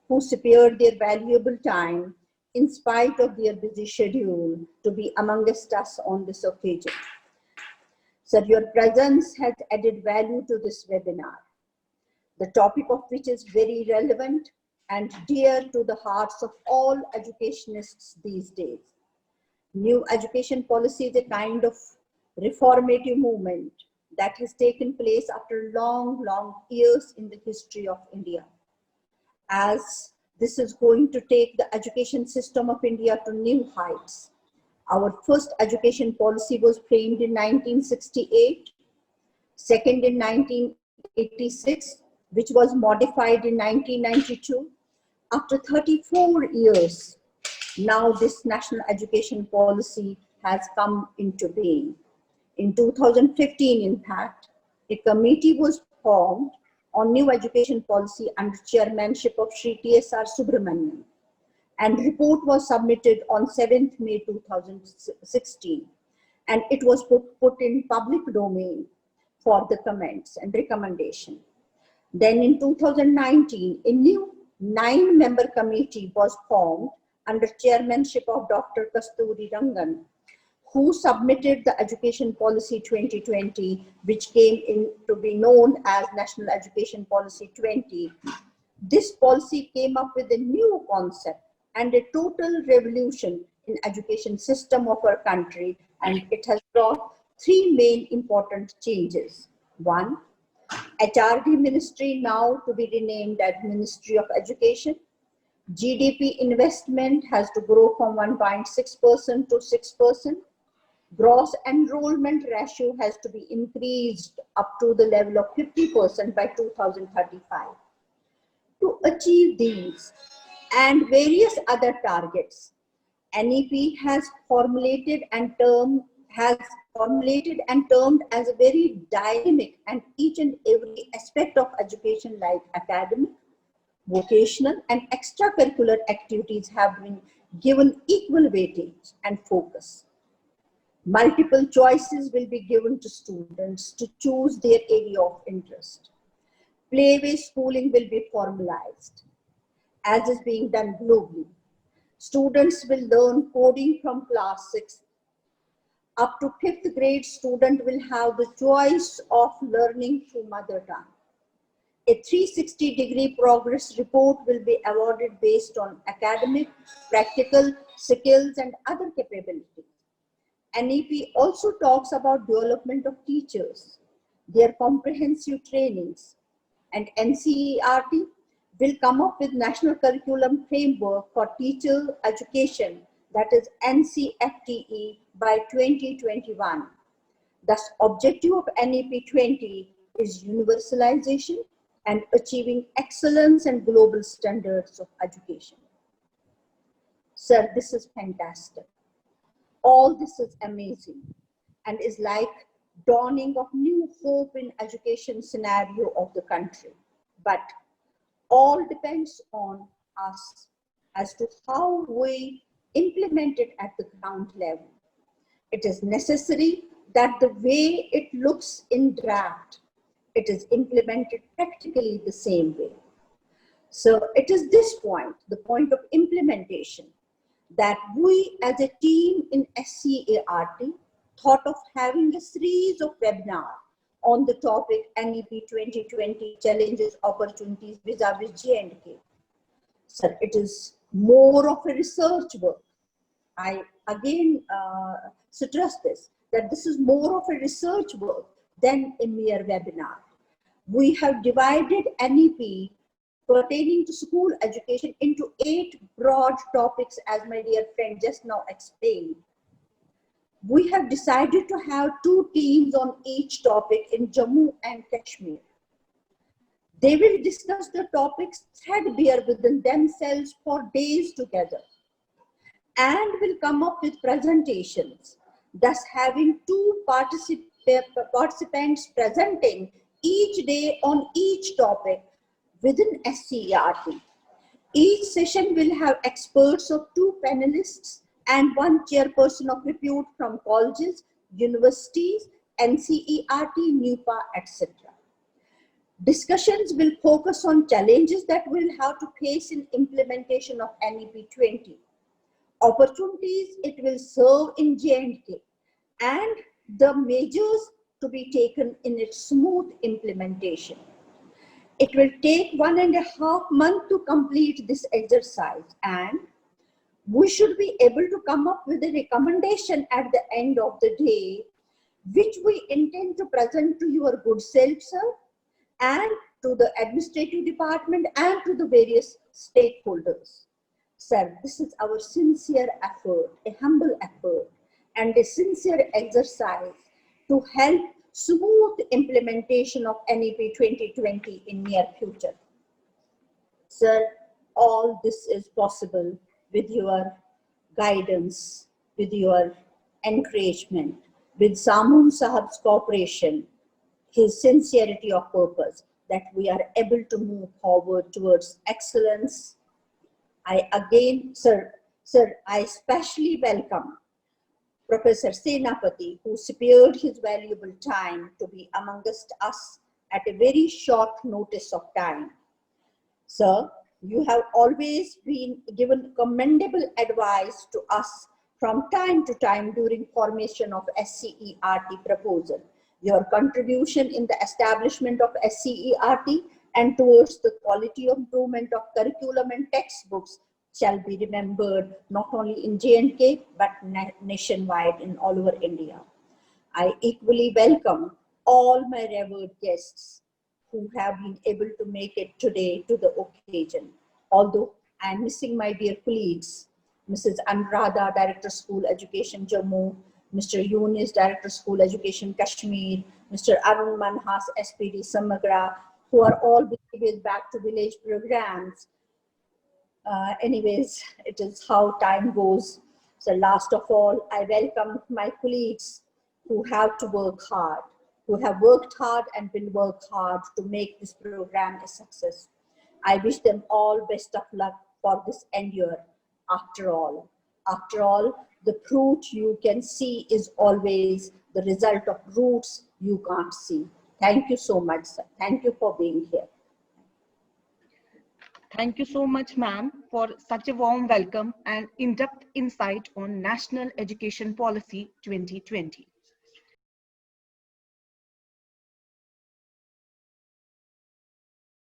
who spared their valuable time in spite of their busy schedule to be amongst us on this occasion. Sir, your presence has added value to this webinar, the topic of which is very relevant and dear to the hearts of all educationists these days. New education policy is a kind of reformative movement that has taken place after long years in the history of India. As this is going to take the education system of India to new heights. Our first education policy was framed in 1968, second in 1986, which was modified in 1992. After 34 years, now this national education policy has come into being. In 2015, in fact, a committee was formed on new education policy under chairmanship of Shri T.S.R. Subramanian, and report was submitted on 7th May 2016, and it was put in public domain for the comments and recommendation. Then in 2019, a new 9-member committee was formed under chairmanship of Dr. Kasturi Rangan, who submitted the Education Policy 2020, which came in to be known as National Education Policy 20. This policy came up with a new concept and a total revolution in education system of our country, and it has brought 3 main important changes. One, HRD ministry now to be renamed as Ministry of Education. GDP investment has to grow from 1.6% to 6%. Gross enrollment ratio has to be increased up to the level of 50% by 2035. To achieve these and various other targets, NEP has formulated and termed as a very dynamic, and each and every aspect of education like academic, vocational and extracurricular activities have been given equal weightage and focus. Multiple choices will be given to students to choose their area of interest. Playway schooling will be formalized, as is being done globally. Students will learn coding from class 6. Up to 5th grade, student will have the choice of learning through mother tongue. A 360-degree progress report will be awarded based on academic, practical, skills and other capabilities. NEP also talks about development of teachers, their comprehensive trainings, and NCERT will come up with National Curriculum Framework for Teacher Education, that is NCFTE, by 2021. Thus, objective of NEP 20 is universalization and achieving excellence and global standards of education. Sir, this is fantastic. All this is amazing and is like dawning of new hope in education scenario of the country. But all depends on us as to how we implement it at the ground level. It is necessary that the way it looks in draft, it is implemented practically the same way. So it is this point, the point of implementation, that we as a team in SCERT thought of having a series of webinars on the topic NEP 2020 challenges, opportunities vis-a-vis J&K. So it is more of a research work. I again stress this, that this is more of a research work than a mere webinar. We have divided NEP pertaining to school education into 8 broad topics, as my dear friend just now explained. We have decided to have 2 teams on each topic in Jammu and Kashmir. They will discuss the topics threadbare within themselves for days together and will come up with presentations, thus having 2 participants presenting each day on each topic within SCERT. Each session will have experts of 2 panelists and 1 chairperson of repute from colleges, universities, NCERT, NUPA, etc. Discussions will focus on challenges that we'll have to face in implementation of NEP 20, opportunities it will serve in J&K, and the measures to be taken in its smooth implementation. It will take 1.5 months to complete this exercise, and we should be able to come up with a recommendation at the end of the day, which we intend to present to your good self, sir, and to the administrative department and to the various stakeholders. Sir, this is our sincere effort, a humble effort, and a sincere exercise to help smooth implementation of NEP 2020 in near future. Sir, all this is possible with your guidance, with your encouragement, with Samun Sahab's cooperation, his sincerity of purpose, that we are able to move forward towards excellence. I again, sir, I especially welcome Professor Senapati, who spared his valuable time to be amongst us at a very short notice of time. Sir, you have always been given commendable advice to us from time to time during formation of SCERT proposal. Your contribution in the establishment of SCERT and towards the quality of improvement of curriculum and textbooks shall be remembered not only in J&K but nationwide in all over India. I equally welcome all my revered guests who have been able to make it today to the occasion. Although I am missing my dear colleagues, Mrs. Anuradha, Director School Education Jammu, Mr. Yunis, Director School Education Kashmir, Mr. Arun Manhas, SPD Samagra, who are all busy with back to village programs. Anyways, it is how time goes. So last of all, I welcome my colleagues who have to work hard, who have worked hard and will work hard to make this program a success. I wish them all best of luck for this endeavor. After all, the fruit you can see is always the result of roots you can't see. Thank you so much, sir. Thank you for being here. Thank you so much, ma'am, for such a warm welcome and in-depth insight on National Education Policy 2020.